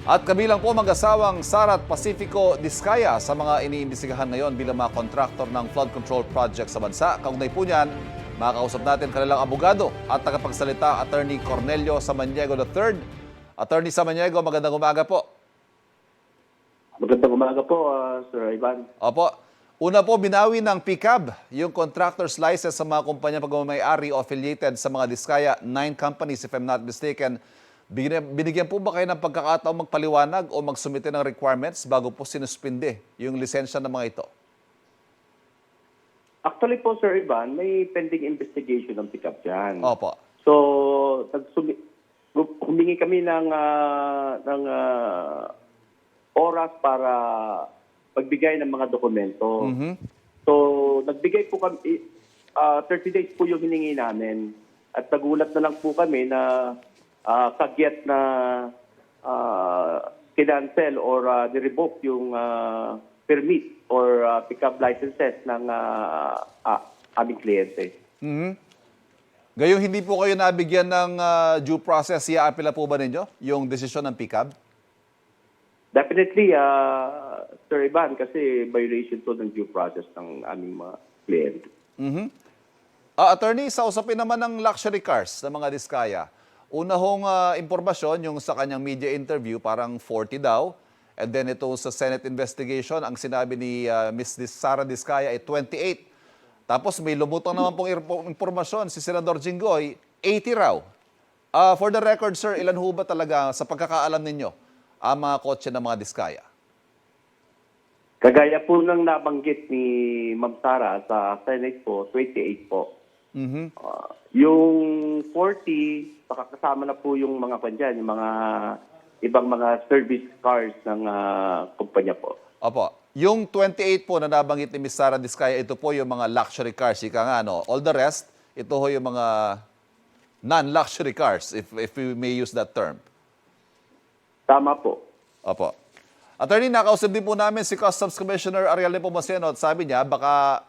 At kabilang po mag-asawang Sara at Pacifico Diskaya sa mga iniimbestigahan ngayon bilang mga kontraktor ng flood control project sa bansa. Kaugnay po niyan, makakausap natin kanilang abogado at tagapagsalita Attorney Cornelio Samaniego III. Attorney Samaniego, magandang umaga po. Magandang umaga po, Sir Ivan. Opo. Una po, binawi ng PCAB yung contractor's license sa mga kumpanya pagmamayari o affiliated sa mga Diskaya, 9 companies if I'm not mistaken. Binigyan po ba kayo ng pagkakataong magpaliwanag o magsumite ng requirements bago po sinuspinde yung lisensya ng mga ito? Actually po, Sir Ivan, may pending investigation ng PICAP dyan. Opo. So, humingi kami ng oras para magbigay ng mga dokumento. So, nagbigay po kami, 30 days po yung hiningi namin. At nagulat na lang po kami na kagyat na kinancel or nirevoke yung permit or pick-up licenses ng aming kliyente. Gayong hindi po kayo nabigyan ng due process, i-apela po ba ninyo yung desisyon ng PCAB? Definitely, Sir Ivan, kasi violation to ng due process ng aming mga kliyente. Attorney, sa usapin naman ng luxury cars ng mga Diskaya, una hong impormasyon, yung sa kanyang media interview, parang 40 daw. And then ito sa Senate investigation, ang sinabi ni Ms. Sara Diskaya ay 28. Tapos may lumutang naman pong impormasyon, si Senador Jinggoy, 80 raw. For the record, sir, ilan ho ba talaga sa pagkakaalam ninyo ang mga kotse ng mga Diskaya? Kagaya po ng nabanggit ni Ma'am Sara sa Senate po, 28 po. Yung 40, pakakasama na po yung mga kanyan, yung mga ibang mga service cars ng kumpanya po. Opo. Yung 28 po na nabanggit ni Ms. Sara Diskaya, ito po yung mga luxury cars. Ika nga, no? All the rest, ito ho yung mga non-luxury cars, if we may use that term. Tama po. Opo. Attorney, nakausap din po namin si Customs Commissioner Ariel Nepomuceno at sabi niya baka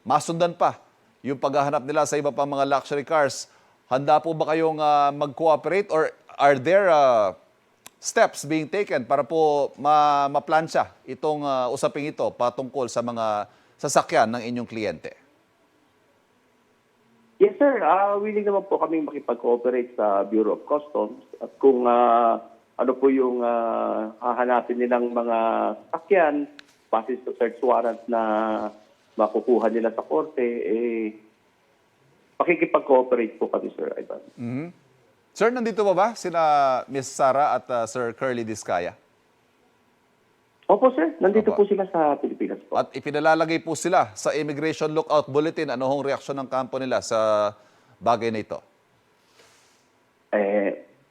masundan pa yung paghahanap nila sa iba pang mga luxury cars. Handa po ba kayong mag-cooperate or are there steps being taken para po maplansya itong usaping ito patungkol sa mga sasakyan ng inyong kliyente? Yes, sir. Willing naman po kaming makipag-cooperate sa Bureau of Customs at kung ano po yung hahanapin nilang mga sasakyan, basis to search warrant na makukuha nila sa korte, makikipag-cooperate po kami, Sir Ivan. Sir, nandito ba sina Ms. Sara at Sir Curly Diskaya? Opo, sir. Nandito Opo. po sila sa Pilipinas po. At ipinalalagay po sila sa Immigration Lookout Bulletin. Ano hong reaksyon ng kampo nila sa bagay na ito?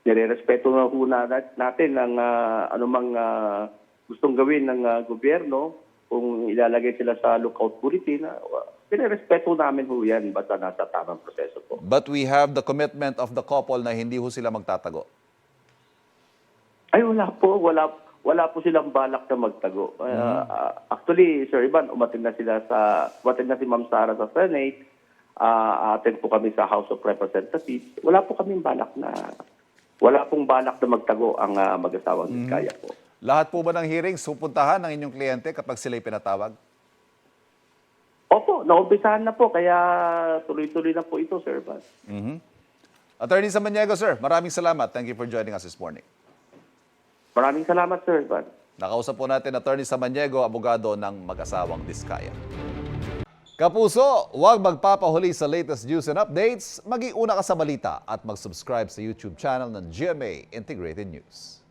Nire-respeto na po natin ang anumang gustong gawin ng gobyerno. Kung ilalagay sila sa lookout bulletin, nire-respeto namin po yan basta nasa tamang proseso po. But we have the commitment of the couple na hindi ho sila magtatago. Ay, wala po. Wala po silang balak na magtago. Actually, Sir Ivan, umatin na si Ma'am Sara sa Senate. Attend po kami sa House of Representatives. Wala pong balak na magtago ang mag-asawang Diskaya po. Lahat po ba ng hearings pupuntahan ng inyong kliyente kapag sila'y pinatawag? Opo, naumpisahan na po. Kaya tuloy-tuloy na po ito, Sir Ivan. Attorney Samaniego, sir, maraming salamat. Thank you for joining us this morning. Maraming salamat, Sir Ivan. Nakausap po natin Attorney Samaniego, abogado ng mag-asawang Diskaya. Kapuso, huwag magpapahuli sa latest news and updates. Mag-iuna ka sa balita at mag-subscribe sa YouTube channel ng GMA Integrated News.